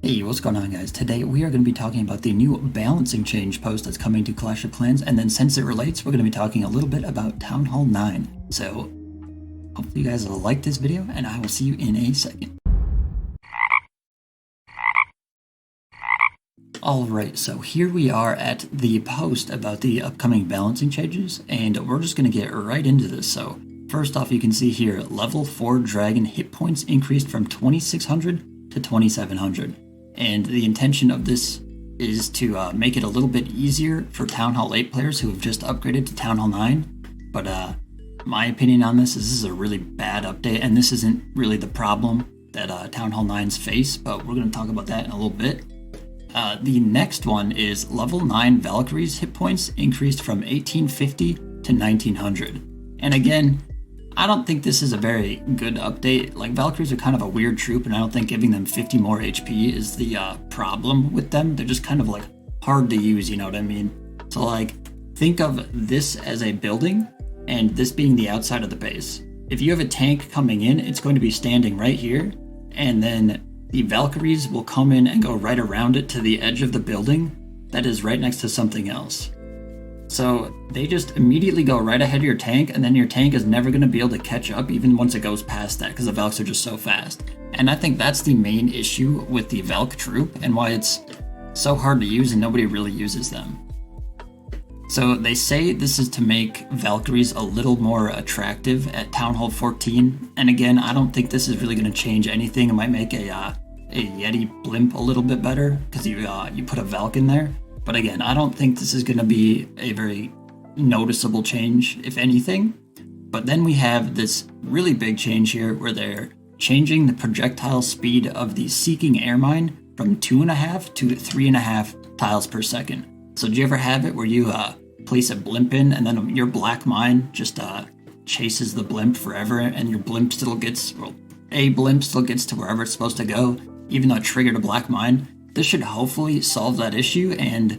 Hey, what's going on, guys? Today we are going to be talking about the new balancing change post that's coming to Clash of Clans, and then since it relates, we're going to be talking a little bit about Town Hall 9. So, hopefully you guys will like this video, and I will see you in a second. Alright, so here we are at the post about the upcoming balancing changes, and we're just going to get right into this. So, first off, you can see here, level 4 dragon hit points increased from 2600 to 2700. And the intention of this is to make it a little bit easier for Town Hall 8 players who have just upgraded to Town Hall 9. But my opinion on this is a really bad update, and this isn't really the problem that Town Hall 9s face, but we're going to talk about that in a little bit. The next one is level 9 Valkyrie's hit points increased from 1850 to 1900. And again, I don't think this is a very good update. Like, Valkyries are kind of a weird troop, and I don't think giving them 50 more HP is the problem with them. They're just kind of like hard to use, you know what I mean? So like, think of this as a building, and this being the outside of the base. If you have a tank coming in, it's going to be standing right here, and then the Valkyries will come in and go right around it to the edge of the building that is right next to something else. So they just immediately go right ahead of your tank, and then your tank is never going to be able to catch up even once it goes past that, because the Valks are just so fast. And I think that's the main issue with the Valk troop, and why it's so hard to use and nobody really uses them. So they say this is to make Valkyries a little more attractive at Town Hall 14, and again, I don't think this is really going to change anything. It might make a Yeti blimp a little bit better, because you put a Valk in there. But again, I don't think this is going to be a very noticeable change, if anything. But then we have this really big change here where they're changing the projectile speed of the Seeking Air Mine from 2.5 to 3.5 tiles per second. So do you ever have it where you place a blimp in, and then your black mine just chases the blimp forever, and your blimp still gets, well, a blimp still gets to wherever it's supposed to go, even though it triggered a black mine? This should hopefully solve that issue, and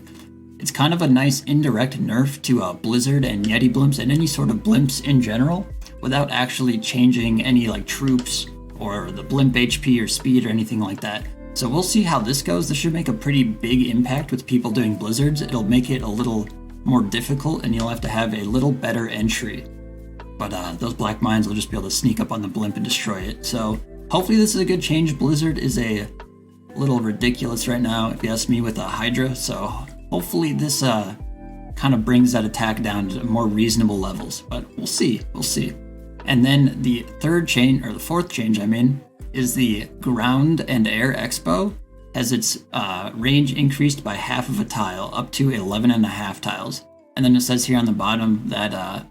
it's kind of a nice indirect nerf to Blizzard and Yeti blimps and any sort of blimps in general, without actually changing any like troops or the blimp HP or speed or anything like that. So we'll see how this goes. This should make a pretty big impact with people doing blizzards. It'll make it a little more difficult, and you'll have to have a little better entry. But those black mines will just be able to sneak up on the blimp and destroy it. So hopefully this is a good change. Blizzard is a little ridiculous right now, if you ask me, with a Hydra, so hopefully this kind of brings that attack down to more reasonable levels, but we'll see. And then the fourth change, is the Ground and Air Expo has its range increased by half of a tile, up to 11.5 tiles. And then it says here on the bottom that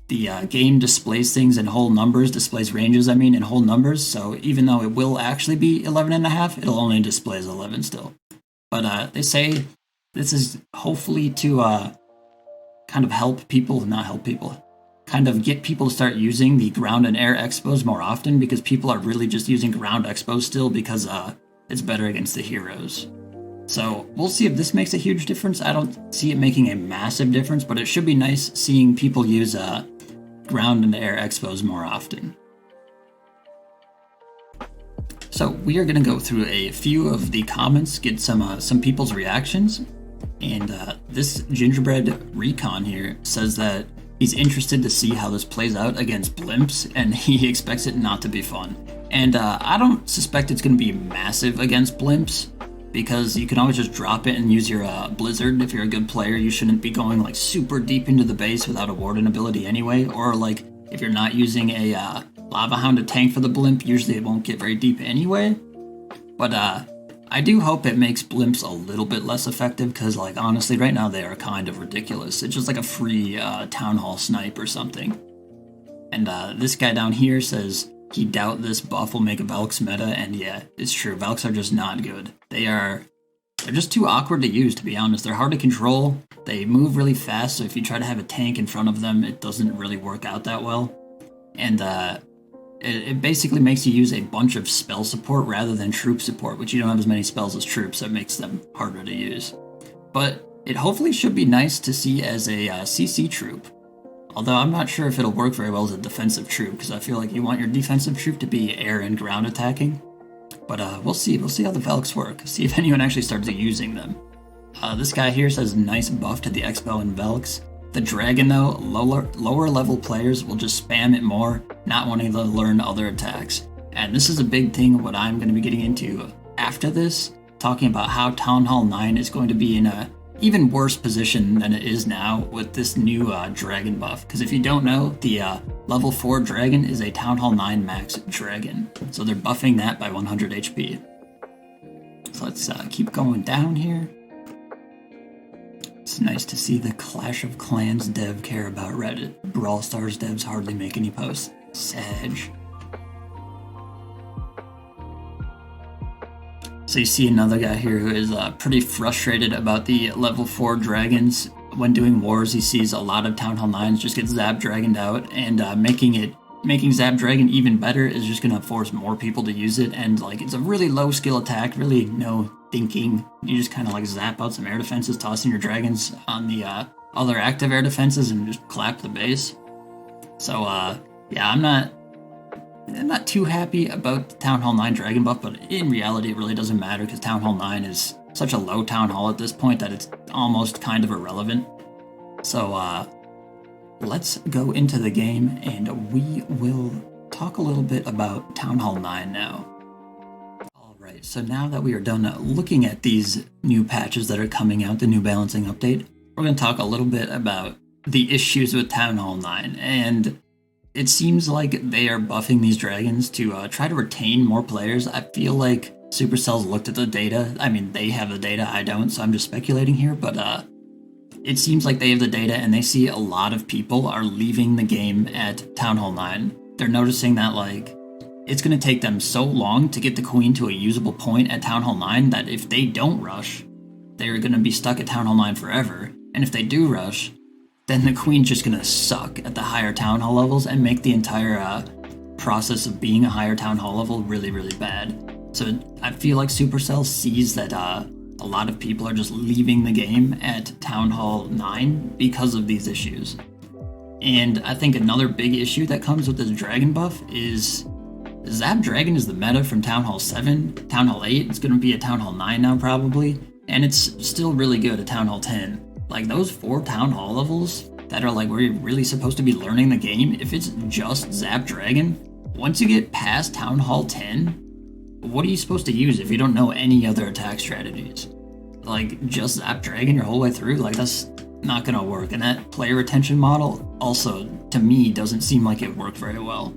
the game displays things in whole numbers, displays ranges, in whole numbers, so even though it will actually be 11.5, it'll only display as 11 still. But they say this is hopefully to kind of kind of get people to start using the Ground and Air Expos more often, because people are really just using Ground Expos still because it's better against the heroes. So we'll see if this makes a huge difference. I don't see it making a massive difference, but it should be nice seeing people use Ground and Air Expos more often. So we are going to go through a few of the comments, get some people's reactions, and this Gingerbread Recon here says that he's interested to see how this plays out against blimps, and he expects it not to be fun. And I don't suspect it's going to be massive against blimps, because you can always just drop it and use your Blizzard. If you're a good player, you shouldn't be going like super deep into the base without a Warden ability anyway, or like if you're not using a Lava Hound to tank for the blimp, usually it won't get very deep anyway. But I do hope it makes blimps a little bit less effective, because like honestly right now they are kind of ridiculous. It's just like a free Town Hall snipe or something. And this guy down here says he doubt this buff will make a Valks meta, and yeah, it's true. Valks are just not good. They're just too awkward to use, to be honest. They're hard to control. They move really fast, so if you try to have a tank in front of them, it doesn't really work out that well. And it basically makes you use a bunch of spell support rather than troop support, which you don't have as many spells as troops, so it makes them harder to use. But it hopefully should be nice to see as a CC troop. Although I'm not sure if it'll work very well as a defensive troop, because I feel like you want your defensive troop to be air and ground attacking. But we'll see. We'll see how the Velks work. See if anyone actually starts using them. This guy here says nice buff to the Expo and Velks. The Dragon, though, lower level players will just spam it more, not wanting to learn other attacks. And this is a big thing, what I'm going to be getting into after this, talking about how Town Hall 9 is going to be in a even worse position than it is now with this new Dragon buff. Because if you don't know, the level 4 Dragon is a Town Hall 9 max Dragon. So they're buffing that by 100 HP. So let's keep going down here. It's nice to see the Clash of Clans dev care about Reddit. Brawl Stars devs hardly make any posts. Sag. So you see another guy here who is pretty frustrated about the level 4 dragons. When doing wars, he sees a lot of Town Hall 9s just get Zap Dragoned out, and making Zap Dragon even better is just gonna force more people to use it, and like it's a really low skill attack, really no thinking. You just kind of like zap out some air defenses, tossing your dragons on the other active air defenses, and just clap the base. So yeah, I'm not too happy about the Town Hall 9 Dragon buff, but in reality it really doesn't matter because Town Hall 9 is such a low Town Hall at this point that it's almost kind of irrelevant. So let's go into the game and we will talk a little bit about Town Hall 9 now. Alright, so now that we are done looking at these new patches that are coming out, the new balancing update, we're going to talk a little bit about the issues with Town Hall 9, and it seems like they are buffing these dragons to try to retain more players. I feel like Supercell's looked at the data. I mean, they have the data, I don't, so I'm just speculating here, but it seems like they have the data and they see a lot of people are leaving the game at Town Hall 9. They're noticing that, like, it's going to take them so long to get the Queen to a usable point at Town Hall 9 that if they don't rush, they're going to be stuck at Town Hall 9 forever. And if they do rush, then the Queen's just going to suck at the higher Town Hall levels and make the entire process of being a higher Town Hall level really, really bad. So I feel like Supercell sees that a lot of people are just leaving the game at Town Hall 9 because of these issues. And I think another big issue that comes with this Dragon buff is Zap Dragon is the meta from Town Hall 7, Town Hall 8, it's going to be at Town Hall 9 now probably, and it's still really good at Town Hall 10. Like, those 4 Town Hall levels that are like where you're really supposed to be learning the game, if it's just Zap Dragon, once you get past Town Hall 10, what are you supposed to use if you don't know any other attack strategies? Like, just Zap Dragon your whole way through? Like, that's not gonna work. And that player retention model also, to me, doesn't seem like it worked very well.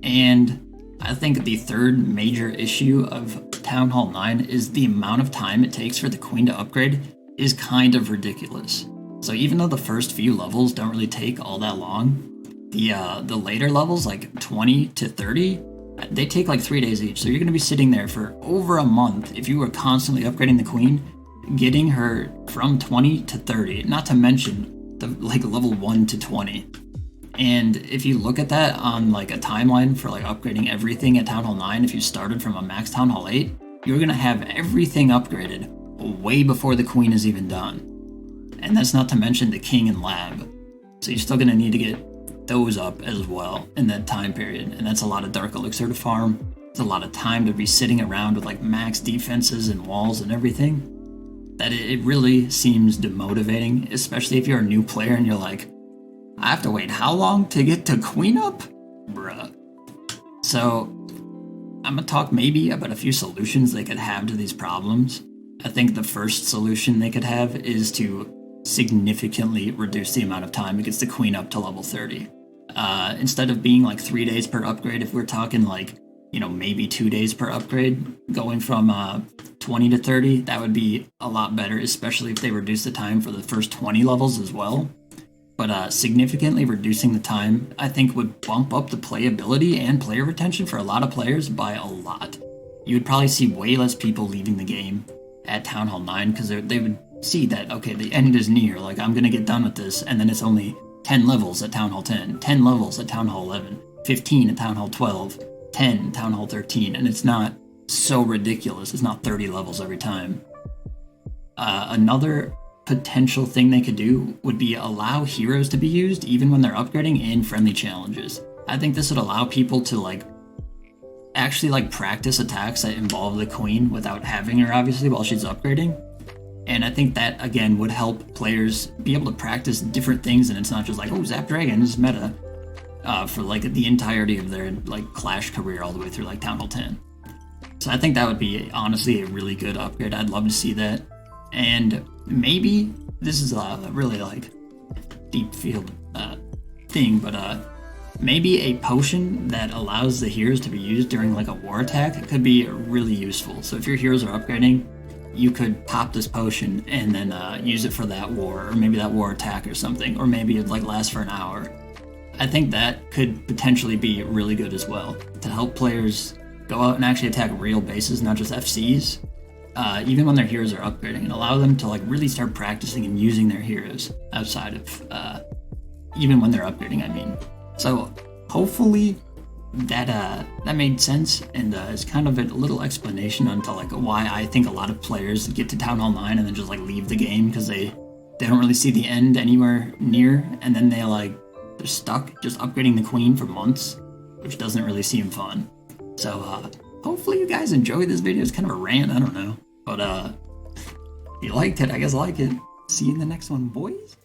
And I think the third major issue of Town Hall 9 is the amount of time it takes for the Queen to upgrade is kind of ridiculous. So even though the first few levels don't really take all that long, the later levels, like 20 to 30, they take like 3 days each. So you're going to be sitting there for over a month if you were constantly upgrading the Queen, getting her from 20 to 30, not to mention the like level 1 to 20. And if you look at that on like a timeline for like upgrading everything at Town Hall 9, if you started from a max Town Hall 8, you're going to have everything upgraded way before the Queen is even done. And that's not to mention the King and Lab. So you're still going to need to get those up as well in that time period. And that's a lot of Dark Elixir to farm. It's a lot of time to be sitting around with like max defenses and walls and everything. That it really seems demotivating, especially if you're a new player and you're like, I have to wait how long to get to Queen up? Bruh. So I'm going to talk maybe about a few solutions they could have to these problems. I think the first solution they could have is to significantly reduce the amount of time it gets the Queen up to level 30. Instead of being like 3 days per upgrade, if we're talking like, you know, maybe 2 days per upgrade, going from 20 to 30, that would be a lot better, especially if they reduce the time for the first 20 levels as well. But significantly reducing the time, I think, would bump up the playability and player retention for a lot of players by a lot. You would probably see way less people leaving the game at Town Hall 9 because they would see that, okay, the end is near, like I'm going to get done with this, and then it's only 10 levels at Town Hall 10, 10 levels at Town Hall 11, 15 at Town Hall 12, 10 at Town Hall 13, and it's not so ridiculous. It's not 30 levels every time. Another potential thing they could do would be allow heroes to be used even when they're upgrading in friendly challenges. I think this would allow people to like actually like practice attacks that involve the queen without having her obviously while she's upgrading. And I think that again would help players be able to practice different things, and it's not just like, oh, Zap Dragon is meta for like the entirety of their like Clash career all the way through like Town Hall 10. So I think that would be honestly a really good upgrade. I'd love to see that. And maybe this is a really like deep field thing, but maybe a potion that allows the heroes to be used during like a war attack could be really useful. So if your heroes are upgrading, you could pop this potion and then use it for that war, or maybe that war attack or something, or maybe it like lasts for an hour. I think that could potentially be really good as well to help players go out and actually attack real bases, not just FCs, even when their heroes are upgrading, and allow them to like really start practicing and using their heroes outside of even when they're upgrading, I mean. So hopefully that made sense, and it's kind of a little explanation onto like why I think a lot of players get to Town Hall 9 and then just like leave the game because they don't really see the end anywhere near, and then they're stuck just upgrading the queen for months, which doesn't really seem fun. So hopefully you guys enjoyed this video. It's kind of a rant, I don't know, but if you liked it, I guess like it. See you in the next one, boys.